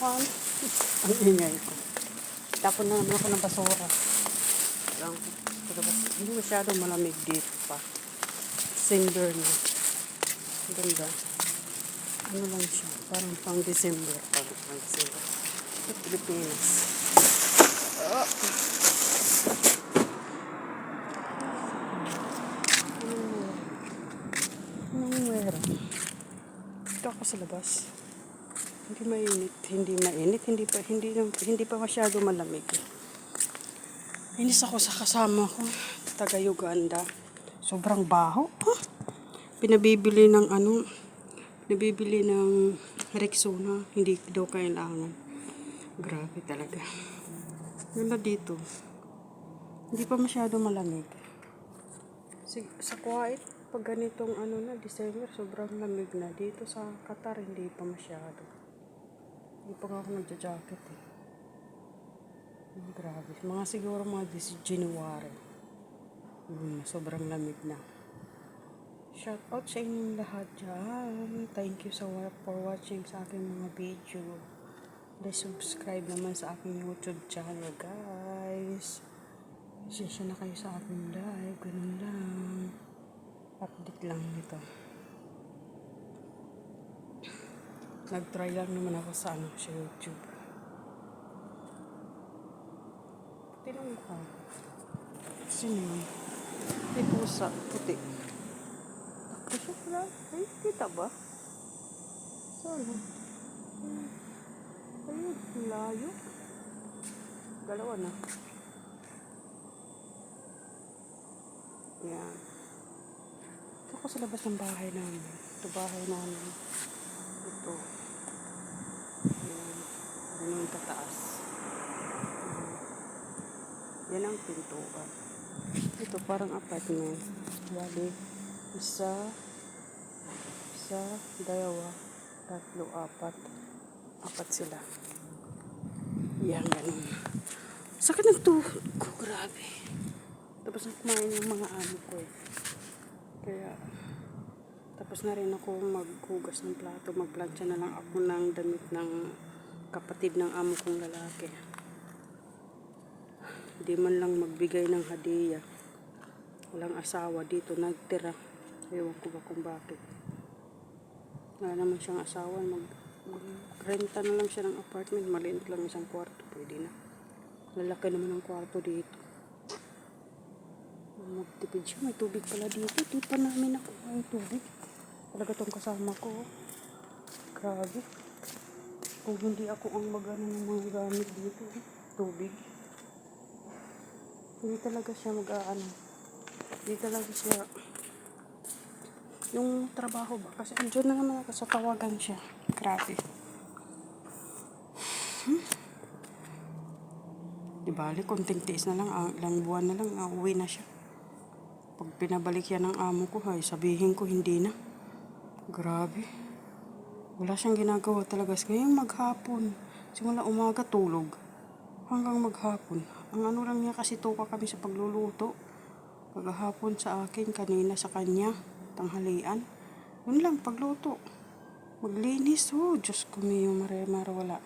Ang ingay ko. Tapon na naman ako ng basura. Lang, hindi masyadong malamig dito pa. December na. Ganda. Ano lang siya, parang pang December. Parang pang December. Sa Pilipinas. Oh. Anong meron? Dito ako sa labas. Hindi mainit, hindi pa masyado malamig. Inis ako sa kasama ko, taga Uganda. Sobrang baho. Pinabibili ng Rexona, hindi daw kailangan. Grabe talaga. Wala dito. Hindi pa masyado malamig. Sa Kuwait, pag ganitong December, sobrang lamig na. Dito sa Qatar, hindi pa masyado. Hindi pa nga ako nagja-jacket eh. Grabe. Siguro mga January. Sobrang lamig na. Shout out sa inyong lahat dyan. Thank you for watching sa aking mga video. Please subscribe naman sa aking YouTube channel, guys. Session na kayo sa aking live. Ganun lang. Update lang nito. Nag-try lang naman ako sa YouTube. Tinong ko. Sino yun? May pusa. Puti. Pusa pala. Ay, kita ba? Saan? Ayun, layo. Dalawa na. Yan. Ito ko sa labas ng bahay namin. Ito bahay namin. Ito. Yan. Ganun kataas. Yan ang pintuan. Ito parang apartment. Bali, isa, dalawa, tatlo, apat. Apat sila. Yan, ganun. Sakit ng tuhod ko, grabe. Tapos na kumain ng mga amo ko eh. Kaya, tapos na rin ako maghugas ng plato. Magplansya na lang ako ng damit ng kapatid ng amo kong lalaki. Hindi man lang magbigay ng hadiah. Walang asawa dito, nagtira. Ewan ko ba kung bakit. Wala naman siyang asawa. Renta na lang siya ng apartment. Maliit lang isang kwarto. Pwede na. Lalaki naman ang kwarto dito. Magtipid siya. May tubig pala dito. Di pa namin nakuha yung tubig. Talaga tong kasama ko. Grabe. Kung hindi ako ang magano ng mga gamit dito. Tubig. Hindi talaga siya Hindi talaga siya yung trabaho ba. Kasi andyan na naman ako sa tawagan siya. Grabe. Di bali, konting tiis na lang. Ilang buwan na lang. Uwi na siya. Pag pinabalik yan ng amo ko, sabihin ko hindi na. Grabe. Wala siyang ginagawa talaga. Ngayong maghapon. Simula umaga, tulog. Hanggang maghapon. Ang lang niya kasi tuka kami sa pagluluto. Paghapon sa akin, kanina sa kanya. Tanghalian. Yun lang, pagluto. Maglinis. Oh, Diyos ko miyo, maremar, wala.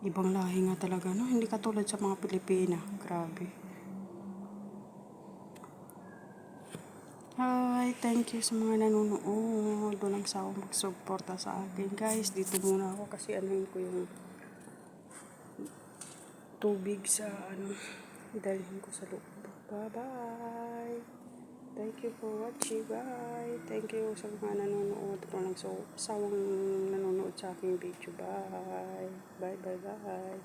Ibang lahi nga talaga, no? Hindi katulad sa mga Pilipina. Grabe. Hi, thank you sa mga nanonood. Walang sawang magsuporta sa akin. Guys, dito muna ako kasi ko yung tubig sa dalhin ko sa loob. Bye-bye. Thank you for watching. Bye. Thank you sa mga nanonood. Walang sawang nanonood sa aking video. Bye. Bye.